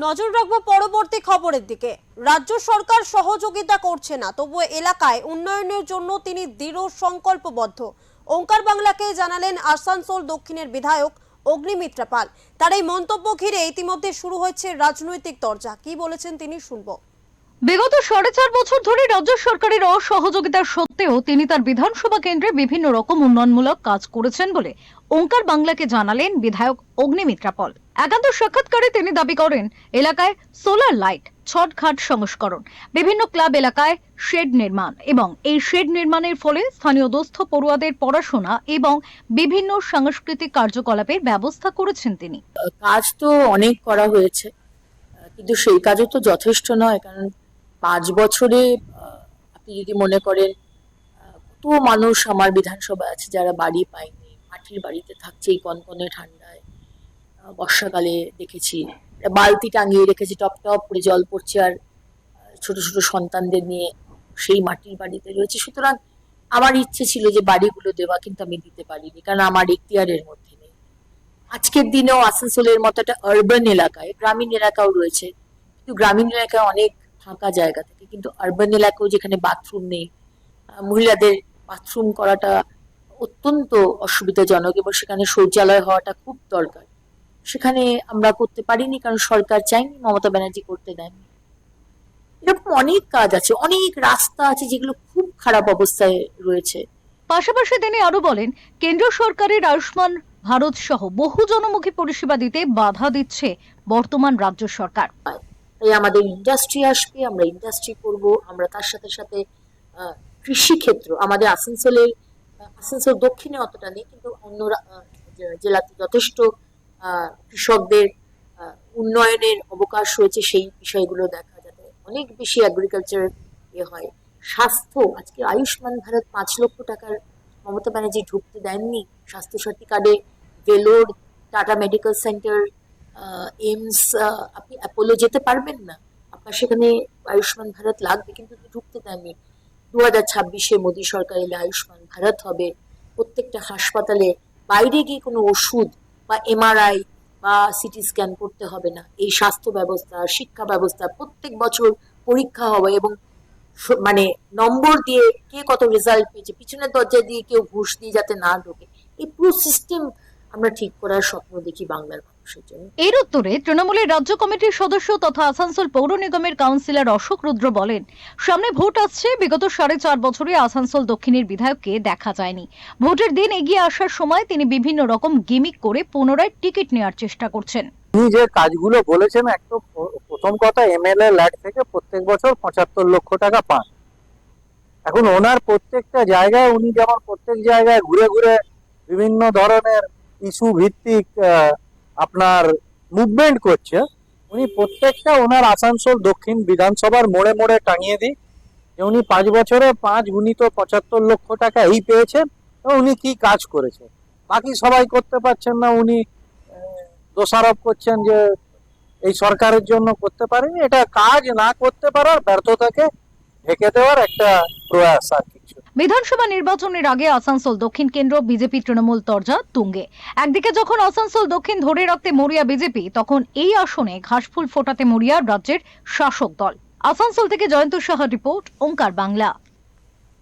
নজর রাখবো পরবর্তী খবরের দিকে। রাজ্য সরকার সহযোগিতা করছে না, তবুও এলাকায় উন্নয়নের জন্য তিনি দৃঢ় সংকল্পবদ্ধ। ওঙ্কার বাংলাকে জানালেন আসানসোল দক্ষিণের বিধায়ক অগ্নিমিত্রা পাল। তার এই মন্তব্য ঘিরে ইতিমধ্যে শুরু হয়েছে রাজনৈতিক তরজা। কি বলেছেন তিনি, শুনবো। বিগত 4.5 বছর ধরে রাজ্য সরকারের অসহযোগিতার সত্ত্বেও তিনি তার বিধানসভা কেন্দ্রে বিভিন্ন রকম উন্নয়নমূলক কাজ করেছেন বলে ওঙ্কার বাংলাকে জানালেন বিধায়ক অগ্নিমিত্রা পাল। একান্ত সাক্ষাৎকারে তিনি দাবি করেন, এলাকায় সোলার লাইট, ছটঘাট সংস্করণ, বিভিন্ন ক্লাব এলাকায় শেড নির্মাণ এবং এই শেড নির্মাণের ফলে স্থানীয় দুস্থ পড়ুয়াদের পড়াশোনা এবং বিভিন্ন সাংস্কৃতিক কার্যকলাপের ব্যবস্থা করেছেন তিনি। কাজ তো অনেক করা হয়েছে, কিন্তু সেই কাজও তো যথেষ্ট নয়। কারণ 5 বছরে আপনি যদি মনে করেন, কত মানুষ আমার বিধানসভায় আছে যারা বাড়ি পায়নি, মাটির বাড়িতে থাকছে এই কনকনে ঠান্ডায়। বর্ষাকালে দেখেছি বালতি টাঙিয়ে রেখেছি, টপ টপ করে জল পড়ছে, আর ছোট ছোট সন্তানদের নিয়ে সেই মাটির বাড়িতে রয়েছে। সুতরাং আমার ইচ্ছে ছিল যে বাড়িগুলো দেওয়া, কিন্তু আমি দিতে পারিনি, কারণ আমার এখতিয়ারের মধ্যে নেই। আজকের দিনেও আসানসোলের মতো একটা আরবান এলাকায়, গ্রামীণ এলাকাও রয়েছে, কিন্তু গ্রামীণ এলাকায় অনেক ফাঁকা জায়গা থাকে, কিন্তু আরবান এলাকাও যেখানে বাথরুম নেই, মহিলাদের বাথরুম করাটা অত্যন্ত অসুবিধাজনক এবং সেখানে শৌচালয় হওয়াটা খুব দরকার, সেখানে আমরা করতে পারিনি, কারণ সরকার চাইনি, মমতা ব্যানার্জি করতে দেয়নি। এরকম অনেক কাজ আছে, অনেক রাস্তা আছে যেগুলো খুব খারাপ অবস্থায় রয়েছে। পাশাপাশি তিনি আরো বলেন, কেন্দ্র সরকারের আয়ুষ্মান ভারত সহ বহু জনমুখী পরিষেবা দিতে বাধা দিচ্ছে বর্তমান রাজ্য সরকার। তাই আমাদের ইন্ডাস্ট্রি আসবে, আমরা ইন্ডাস্ট্রি করব, আমরা তার সাথে সাথে কৃষি ক্ষেত্র, আমাদের আসানসোল দক্ষিণে অতটা নেই, কিন্তু অন্য জেলাতে যথেষ্ট কৃষকদের উন্নয়নের অবকাশ রয়েছে। সেই বিষয়গুলো দেখা যাবে, অনেক বেশি এগ্রিকালচার হয়। স্বাস্থ্য, আজকে আয়ুষ্মান ভারত 5 লক্ষ টাকার মমতা ব্যানার্জি ঢুকতে দেননি। স্বাস্থ্যসাথী কার্ডে Vellore, Tata medical center, AIIMS, আপনি অ্যাপোলো যেতে পারবেন না, আপনার সেখানে আয়ুষ্মান ভারত লাগবে, কিন্তু ঢুকতে দেননি। 2026-এ মোদী সরকার এলে আয়ুষ্মান ভারত হবে। প্রত্যেকটা হাসপাতালে বাইরে গিয়ে কোনো ওষুধ বা এমআরআই বা সিটি স্ক্যান করতে হবে না। এই স্বাস্থ্য ব্যবস্থা, শিক্ষা ব্যবস্থা, প্রত্যেক বছর পরীক্ষা হবে এবং মানে নম্বর দিয়ে কে কত রেজাল্ট পেয়েছে, পিছনের দরজা দিয়ে কেউ ঘুষ দিয়ে যাতে না ঢোকে, এই পুরো সিস্টেম আমরা ঠিক করার স্বপ্ন দেখি বাংলার মানুষের জন্য। এর উত্তরে তৃণমূলের রাজ্য কমিটির সদস্য তথা আসানসোল পৌর নিগমের কাউন্সিলর অশোক রুদ্র বলেন, সামনে ভোট আসছে, বিগত 4.5 বছরে আসানসোল দক্ষিণের বিধায়ককে দেখা যায়নি। ভোটের দিন এগিয়ে আসার সময় তিনি বিভিন্ন রকম গিমিক করে পুনরায় টিকিট নেওয়ার চেষ্টা করছেন। উনি যে কাজগুলো বলেছেন, একটা প্রথম কথা, এমএলএ ল্যাড থেকে প্রত্যেক বছর 75 লক্ষ টাকা পান। এখন ওনার প্রত্যেকটা জায়গায়, উনি যেমন প্রত্যেক জায়গায় ঘুরে ঘুরে বিভিন্ন ধরনের ইস্যু ভিত্তিক আপনার মুভমেন্ট করছে, উনি প্রত্যেকটা ওনার আসানসোল দক্ষিণ বিধানসভার মোড়ে মোড়ে টাঙিয়ে দিই যে উনি 5 বছরে 5 গুণিত 75 লক্ষ টাকা এই পেয়েছেন এবং উনি কি কাজ করেছেন। বাকি সবাই করতে পারছেন না, উনি দোষারোপ করছেন যে এই সরকারের জন্য করতে পারেনি। এটা কাজ না করতে পারার ব্যর্থতাকে ঢেকে দেওয়ার একটা প্রয়াস, আর কিছু। বিধানসভা নির্বাচনের আগে আসানসোল দক্ষিণ কেন্দ্র বিজেপি তৃণমূল তরজা তুঙ্গে। একদিকে যখন আসানসোল দক্ষিণ ধরে রাখতে মরিয়া বিজেপি, তখন এই আসনে ঘাসফুল ফোটাতে মরিয়া রাজ্যের শাসক দল। আসানসোল থেকে জয়ন্ত সাহা রিপোর্ট, ওঙ্কার বাংলা।